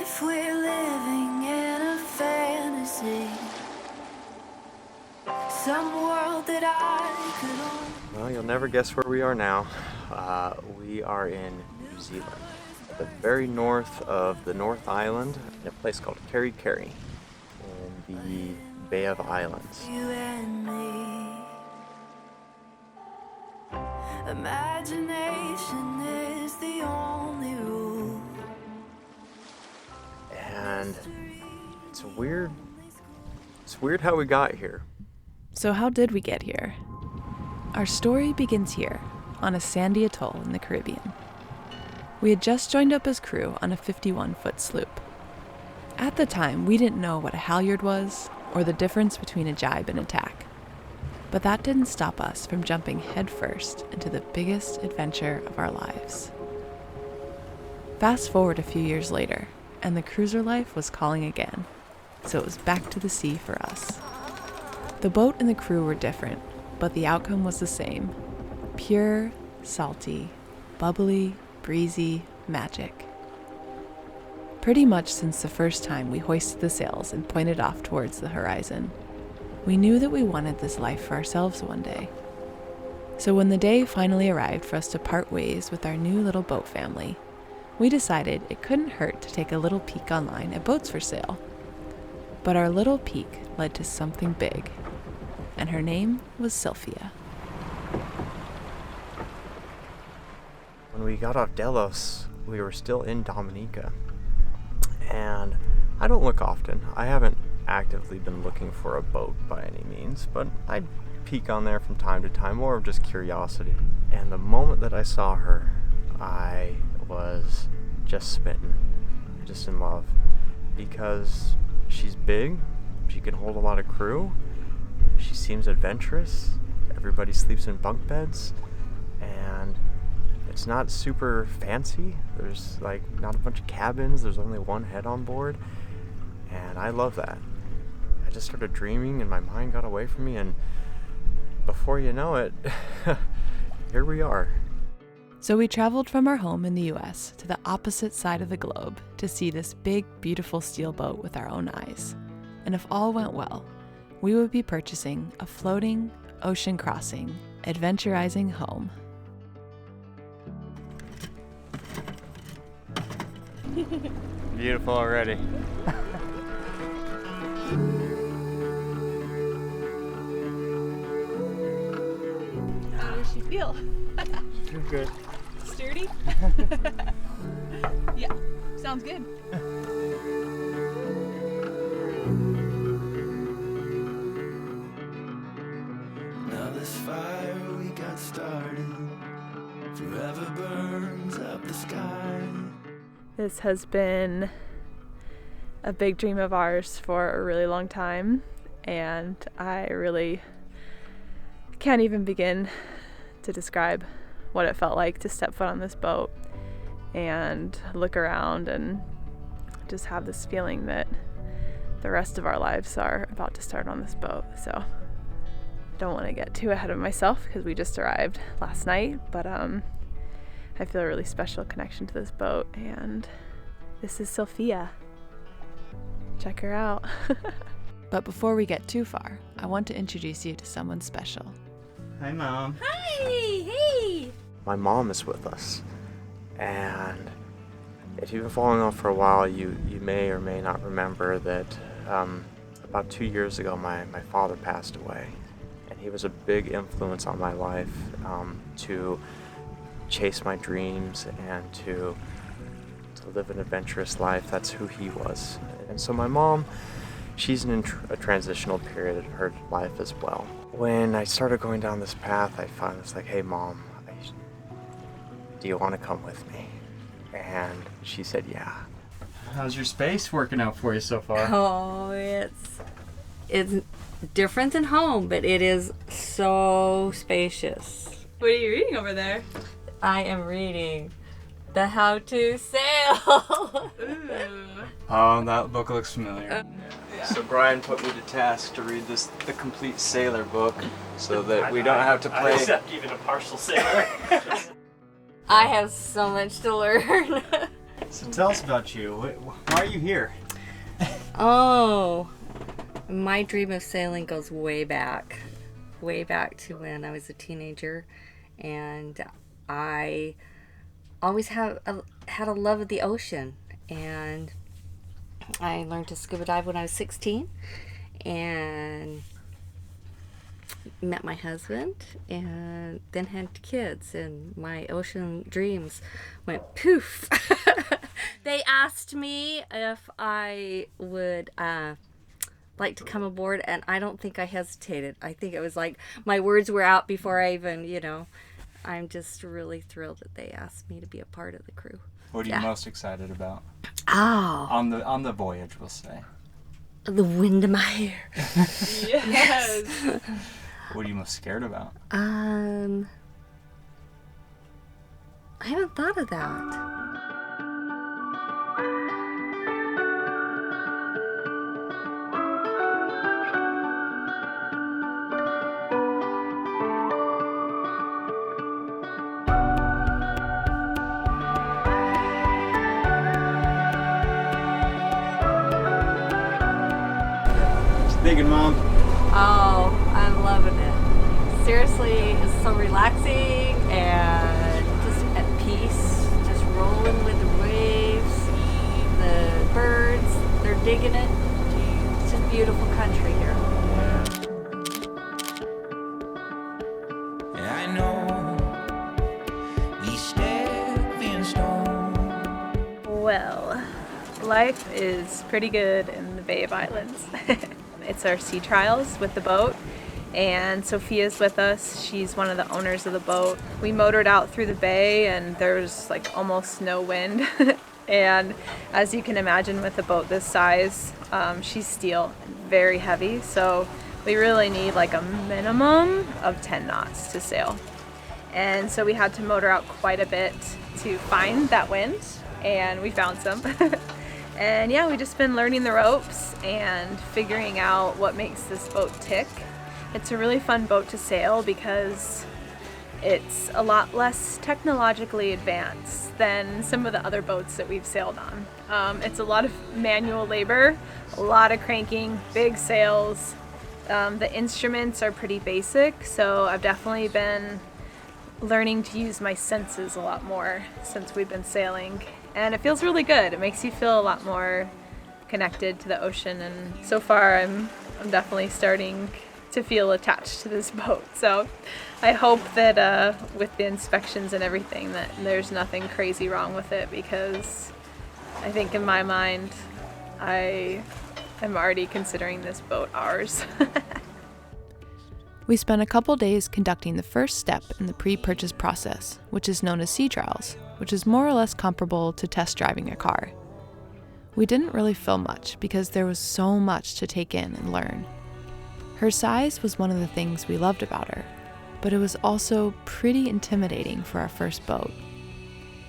if we're living in a fantasy, some world that I could own. Well, you'll never guess where we are now. We are in New Zealand, at the very north of the North Island, in a place called Kerry Kerry, in the Bay of Islands. You and me. Imagination is the only rule. And it's weird how we got here. So how did we get here? Our story begins here, on a sandy atoll in the Caribbean. We had just joined up as crew on a 51-foot sloop. At the time, we didn't know what a halyard was, or the difference between a jibe and a tack. But that didn't stop us from jumping headfirst into the biggest adventure of our lives. Fast forward a few years later, and the cruiser life was calling again, so it was back to the sea for us. The boat and the crew were different, but the outcome was the same. Pure, salty, bubbly, breezy magic. Pretty much since the first time we hoisted the sails and pointed off towards the horizon, we knew that we wanted this life for ourselves one day. So when the day finally arrived for us to part ways with our new little boat family, we decided it couldn't hurt to take a little peek online at boats for sale. But our little peek led to something big, and her name was Sophia. When we got off Delos, we were still in Dominica. And I don't look often. I haven't actively been looking for a boat by any means, but I'd peek on there from time to time, more of just curiosity. And the moment that I saw her, I was just smitten, just in love, because she's big, she can hold a lot of crew, she seems adventurous, everybody sleeps in bunk beds, and it's not super fancy. There's like not a bunch of cabins, there's only one head on board, and I love that. I just started dreaming and my mind got away from me, and before you know it, here we are. So we traveled from our home in the US to the opposite side of the globe to see this big, beautiful steel boat with our own eyes. And if all went well, we would be purchasing a floating, ocean-crossing, adventurizing home. Beautiful already. How does she feel? You're good. Sturdy? Yeah, sounds good. Now this fire we got started forever burns up the sky. This has been a big dream of ours for a really long time, and I really can't even begin to describe what it felt like to step foot on this boat and look around and just have this feeling that the rest of our lives are about to start on this boat. So don't want to get too ahead of myself because we just arrived last night, but I feel a really special connection to this boat, and this is Sophia. Check her out. But before we get too far, I want to introduce you to someone special. Hi, Mom. Hi! Hey! My mom is with us, and if you've been following along for a while, you may or may not remember that about 2 years ago my father passed away, and he was a big influence on my life to chase my dreams and to live an adventurous life. That's who he was. And so my mom, she's in a transitional period in her life as well. When I started going down this path, I found it's like, hey Mom, do you want to come with me? And she said, yeah. How's your space working out for you so far? Oh, it's different than home, but it is so spacious. What are you reading over there? I am reading The How to Sail. Oh, that book looks familiar. So Brian put me to task to read the complete sailor book, so that we don't have to play. I accept even a partial sailor. I have so much to learn. So tell us about you. Why are you here? Oh, my dream of sailing goes way back to when I was a teenager, and I always had a love of the ocean, and I learned to scuba dive when I was 16, and met my husband, and then had kids, and my ocean dreams went poof. They asked me if I would like to come aboard, and I don't think I hesitated. I think it was like my words were out before I even, I'm just really thrilled that they asked me to be a part of the crew. What are you most excited about? Oh, On the voyage, we'll say. the wind in my hair. Yes. What are you most scared about? I haven't thought of that. Thinking, Mom. Oh, I'm loving it. Seriously, it's so relaxing and just at peace, just rolling with the waves. The birds, they're digging it. It's just beautiful country here. I know we step in stone. Well, life is pretty good in the Bay of Islands. It's our sea trials with the boat, and Sophia's with us. She's one of the owners of the boat. We motored out through the bay, and there's like almost no wind. And as you can imagine, with a boat this size, she's steel, very heavy, so we really need like a minimum of 10 knots to sail. And so we had to motor out quite a bit to find that wind, and we found some. And yeah, we've just been learning the ropes and figuring out what makes this boat tick. It's a really fun boat to sail because it's a lot less technologically advanced than some of the other boats that we've sailed on. It's a lot of manual labor, a lot of cranking, big sails. The instruments are pretty basic, so I've definitely been learning to use my senses a lot more since we've been sailing. And it feels really good. It makes you feel a lot more connected to the ocean, and so far I'm definitely starting to feel attached to this boat. So I hope that with the inspections and everything that there's nothing crazy wrong with it, because I think in my mind I am already considering this boat ours. We spent a couple days conducting the first step in the pre-purchase process, which is known as sea trials, which is more or less comparable to test driving a car. We didn't really film much because there was so much to take in and learn. Her size was one of the things we loved about her, but it was also pretty intimidating for our first boat.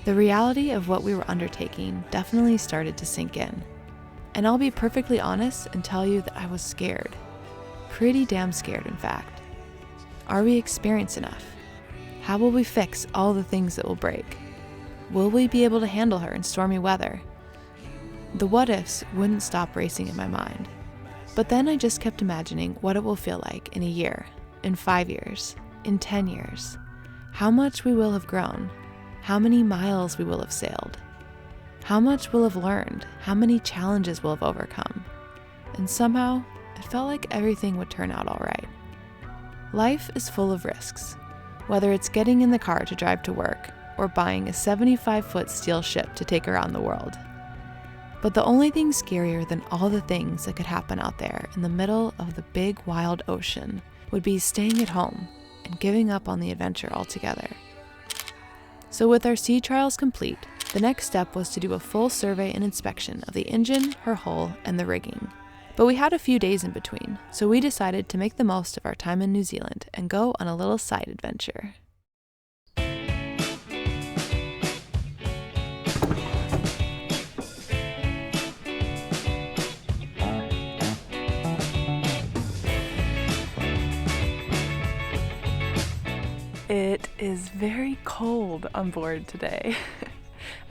The reality of what we were undertaking definitely started to sink in, and I'll be perfectly honest and tell you that I was scared. Pretty damn scared, in fact. Are we experienced enough? How will we fix all the things that will break? Will we be able to handle her in stormy weather? The what-ifs wouldn't stop racing in my mind. But then I just kept imagining what it will feel like in a year, in 5 years, in 10 years. How much we will have grown, how many miles we will have sailed, how much we'll have learned, how many challenges we'll have overcome. And somehow, it felt like everything would turn out all right. Life is full of risks, whether it's getting in the car to drive to work or buying a 75-foot steel ship to take around the world. But the only thing scarier than all the things that could happen out there in the middle of the big wild ocean would be staying at home and giving up on the adventure altogether. So with our sea trials complete, the next step was to do a full survey and inspection of the engine, her hull, and the rigging. But we had a few days in between, so we decided to make the most of our time in New Zealand and go on a little side adventure. It is very cold on board today.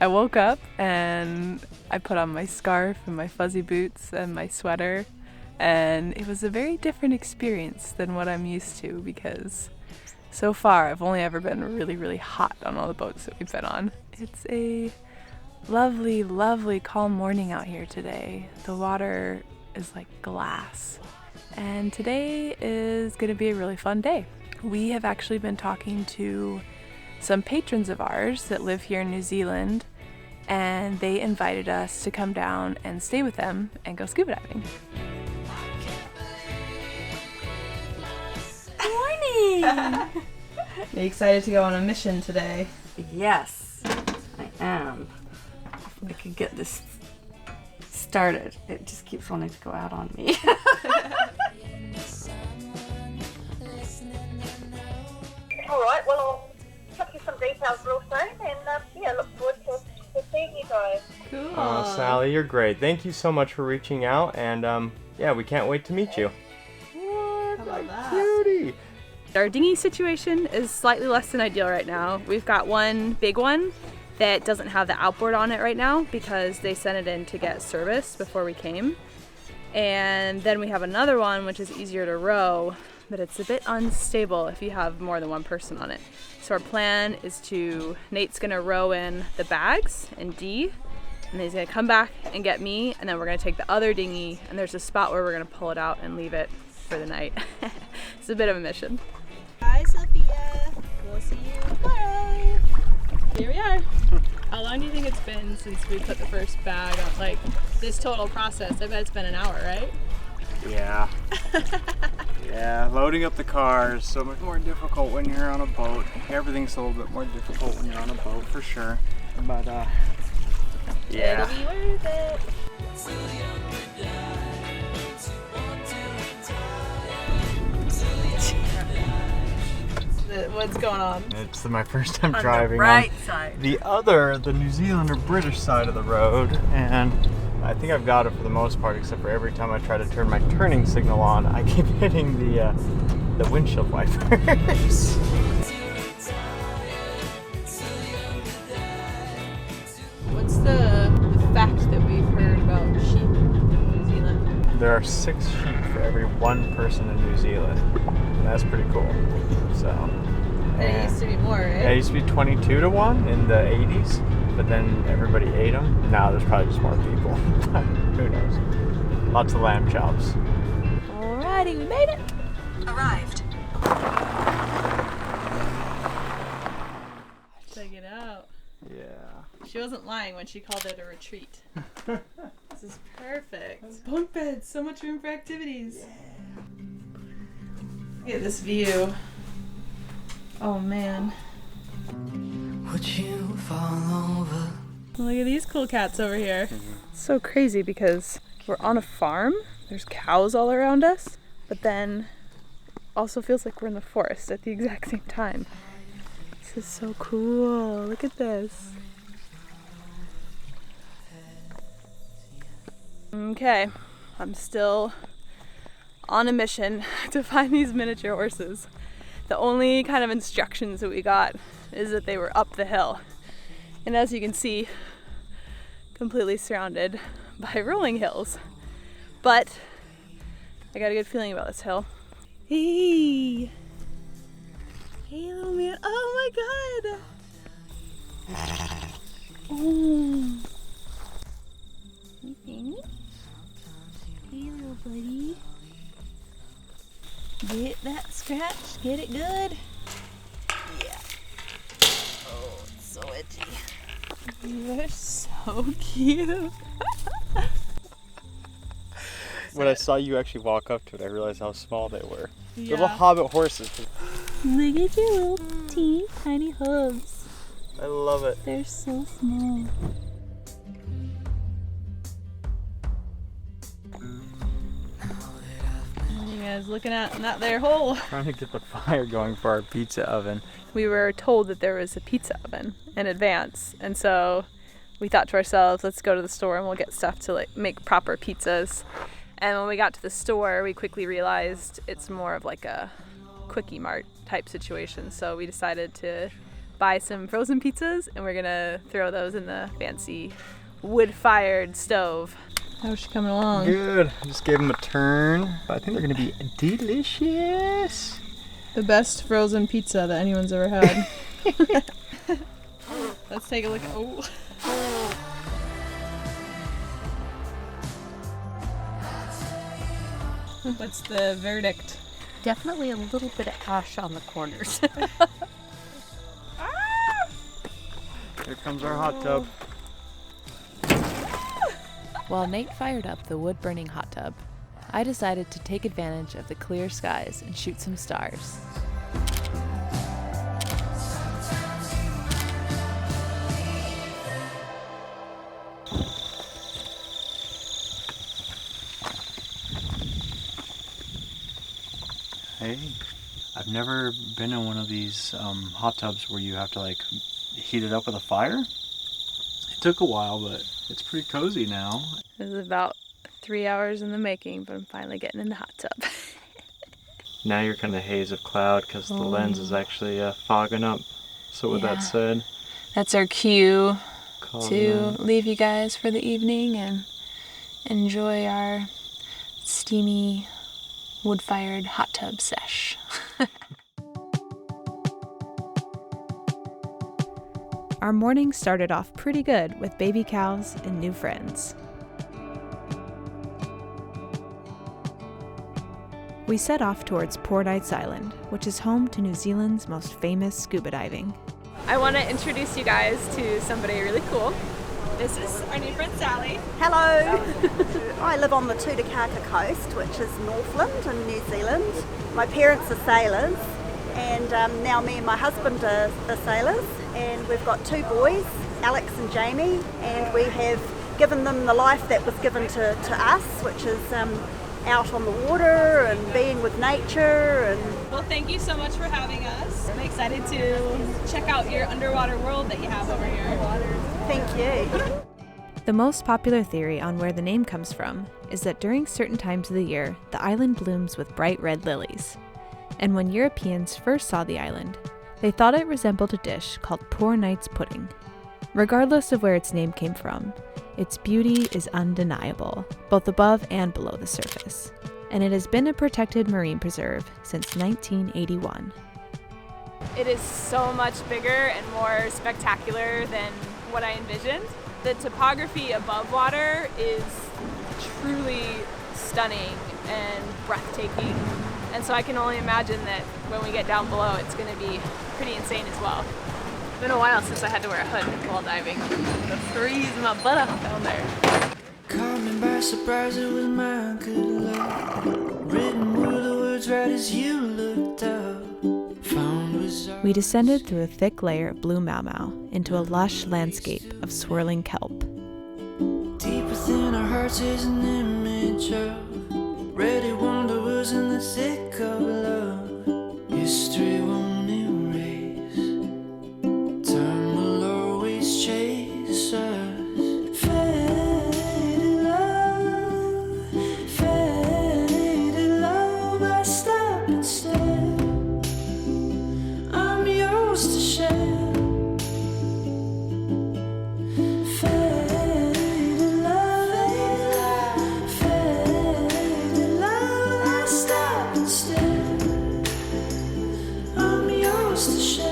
I woke up and I put on my scarf and my fuzzy boots and my sweater, and it was a very different experience than what I'm used to, because so far I've only ever been really, really hot on all the boats that we've been on. It's a lovely, lovely calm morning out here today. The water is like glass, and today is going to be a really fun day. We have actually been talking to some patrons of ours that live here in New Zealand, and they invited us to come down and stay with them and go scuba diving. Morning! Are you excited to go on a mission today? Yes, I am. If I could get this started. It just keeps wanting to go out on me. Alright, well I'll chuck you some details real soon and yeah, look forward to seeing you guys. Cool. Oh, Sally, you're great. Thank you so much for reaching out, and yeah, we can't wait to meet you. How about that? Cutie! Our dinghy situation is slightly less than ideal right now. We've got one big one that doesn't have the outboard on it right now because they sent it in to get serviced before we came. And then we have another one which is easier to row, but it's a bit unstable if you have more than one person on it. So our plan is Nate's gonna row in the bags and Dee, and then he's gonna come back and get me, and then we're gonna take the other dinghy, and there's a spot where we're gonna pull it out and leave it for the night. It's a bit of a mission. Hi, Sophia. We'll see you tomorrow. Here we are. How long do you think it's been since we put the first bag on, like, this total process? I bet it's been an hour, right? Yeah. Yeah, loading up the car is so much more difficult when you're on a boat. Everything's a little bit more difficult when you're on a boat, for sure. But, yeah. It'll be worth it. What's going on? It's my first time On driving the right side. the New Zealand or British side of the road, and I think I've got it for the most part, except for every time I try to turn my turning signal on, I keep hitting the windshield wipers. What's the fact that we've heard about sheep in New Zealand? There are 6 sheep for every 1 person in New Zealand. And that's pretty cool. So. And it used to be more, right? Yeah, it used to be 22 to 1 in the 80s, but then everybody ate them. Now there's probably just more people. Who knows? Lots of lamb chops. Alrighty, we made it. Arrived. Check it out. Yeah. She wasn't lying when she called it a retreat. This is perfect. Bunk beds, so much room for activities. Look at this view. Oh man. Would you fall over? Look at these cool cats over here. It's so crazy because we're on a farm. There's cows all around us, but then also feels like we're in the forest at the exact same time. This is so cool. Look at this. Okay, I'm still on a mission to find these miniature horses. The only kind of instructions that we got is that they were up the hill. And as you can see, completely surrounded by rolling hills. But I got a good feeling about this hill. Hey! Hey, little man. Oh my god! Oh. Hey, Benny. Hey, little buddy. Get that scratch. Get it good. Yeah. Oh, it's so itchy. You are so cute. When I saw you actually walk up to it, I realized how small they were. Yeah. Little hobbit horses. Look at your little teeny tiny hooves. I love it. They're so small. What are you guys looking at in that there hole? Trying to get the fire going for our pizza oven. We were told that there was a pizza oven in advance, and so we thought to ourselves, let's go to the store and we'll get stuff to like make proper pizzas. And when we got to the store, we quickly realized it's more of like a quickie mart type situation, so we decided to buy some frozen pizzas, and we're gonna throw those in the fancy wood-fired stove. How's she coming along? Good. I just gave them a turn. I think they're gonna be delicious. The best frozen pizza that anyone's ever had. Let's take a look. Oh. What's the verdict? Definitely a little bit of ash on the corners. Here comes our hot tub. While Nate fired up the wood-burning hot tub, I decided to take advantage of the clear skies and shoot some stars. Hey, I've never been in one of these hot tubs where you have to like heat it up with a fire. It took a while, but it's pretty cozy now. This is about 3 hours in the making, but I'm finally getting in the hot tub. Now you're kind of haze of cloud because the lens is actually fogging up. So with that said, That's our cue call to it a night. leave you guys for the evening and enjoy our steamy wood-fired hot tub sesh. Our morning started off pretty good with baby cows and new friends. We set off towards Poor Knights Island, which is home to New Zealand's most famous scuba diving. I want to introduce you guys to somebody really cool. This is our new friend Sally. Hello! I live on the Tutakaka coast, which is Northland in New Zealand. My parents are sailors, and now me and my husband are sailors, and we've got 2 boys, Alex and Jamie, and we have given them the life that was given to us, which is out on the water and being with nature. And Well, thank you so much for having us. I'm excited to check out your underwater world that you have over here. thank you. The most popular theory on where the name comes from is that during certain times of the year, the island blooms with bright red lilies. And when Europeans first saw the island, they thought it resembled a dish called Poor Knight's pudding. Regardless of where its name came from, its beauty is undeniable, both above and below the surface, and it has been a protected marine preserve since 1981. It is so much bigger and more spectacular than what I envisioned. The topography above water is truly stunning and breathtaking. And so I can only imagine that when we get down below, it's going to be pretty insane as well. It's been a while since I had to wear a hood while diving. The freeze my butt off down there. Caught me by surprise, it was my good luck. Written were the words right as you looked up. Found was our We descended through a thick layer of blue mau into a lush landscape of swirling kelp. deep within our hearts is an image of ready wanderers in the thick of love. History won't erase. Time will always chase us. Faded love, I stop and stare. I'm yours to share. Faded love, I stop and stare. I'm yours to share.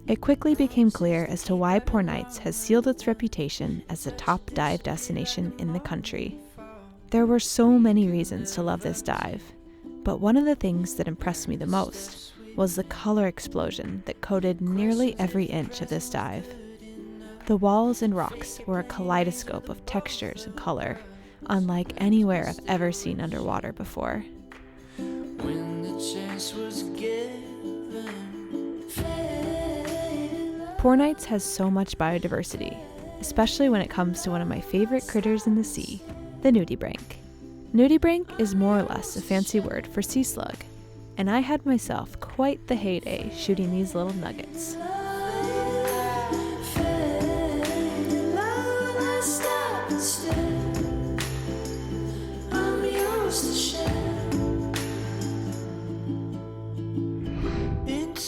It quickly became clear as to why Poor Knights has sealed its reputation as the top dive destination in the country. There were so many reasons to love this dive, but one of the things that impressed me the most was the color explosion that coated nearly every inch of this dive. The walls and rocks were a kaleidoscope of textures and color, unlike anywhere I've ever seen underwater before. When the chance was given. Poor Knights has so much biodiversity, especially when it comes to one of my favorite critters in the sea, the nudibranch. Nudibranch is more or less a fancy word for sea slug, and I had myself quite the heyday shooting these little nuggets. Into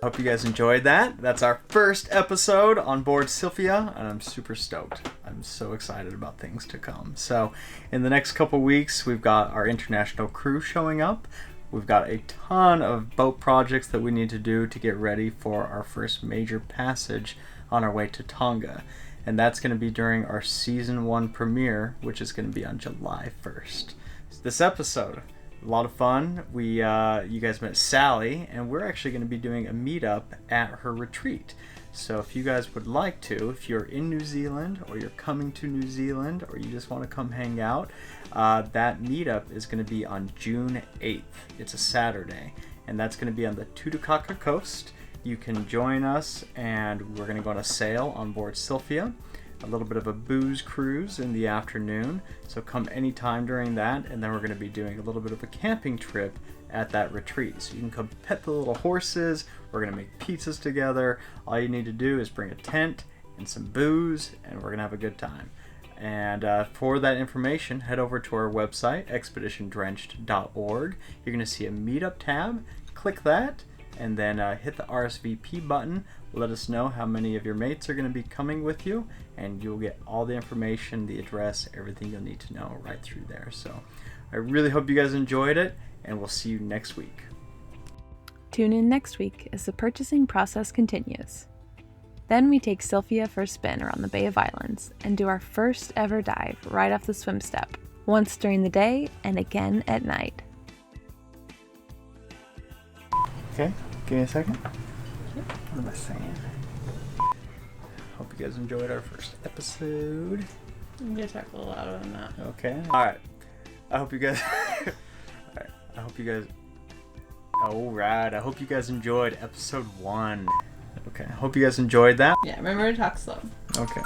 Hope you guys enjoyed that. That's our first episode on board SYLFIA, and I'm super stoked. I'm so excited about things to come. So in the next couple weeks, we've got our international crew showing up. We've got a ton of boat projects that we need to do to get ready for our first major passage on our way to Tonga. And that's going to be during our Season 1 premiere, which is going to be on July 1st. This episode, a lot of fun. You guys met Sally, and we're actually going to be doing a meetup at her retreat. So if you guys would like to, if you're in New Zealand, or you're coming to New Zealand, or you just want to come hang out, that meetup is going to be on June 8th. It's a Saturday, and that's going to be on the Tutukaka coast. You can join us, and we're going to go on a sail on board SYLFIA. A little bit of a booze cruise in the afternoon, so come anytime during that, and then we're going to be doing a little bit of a camping trip at that retreat. So you can come pet the little horses, we're going to make pizzas together. All you need to do is bring a tent and some booze, and we're going to have a good time. And for that information, head over to our website, expeditiondrenched.org. You're going to see a meetup tab, click that, and then hit the RSVP button. Let us know how many of your mates are going to be coming with you, and you'll get all the information, the address, everything you'll need to know right through there. So I really hope you guys enjoyed it, and we'll see you next week. Tune in next week as the purchasing process continues. Then we take SYLFIA for a spin around the Bay of Islands and do our first ever dive right off the swim step, once during the day and again at night. Okay, give me a second. What am I saying? Hope you guys enjoyed our first episode. I'm gonna talk a little louder than that. Okay. Alright. I hope you guys Alright, I hope you guys enjoyed episode 1. Okay, I hope you guys enjoyed that. Yeah, remember to talk slow. Okay.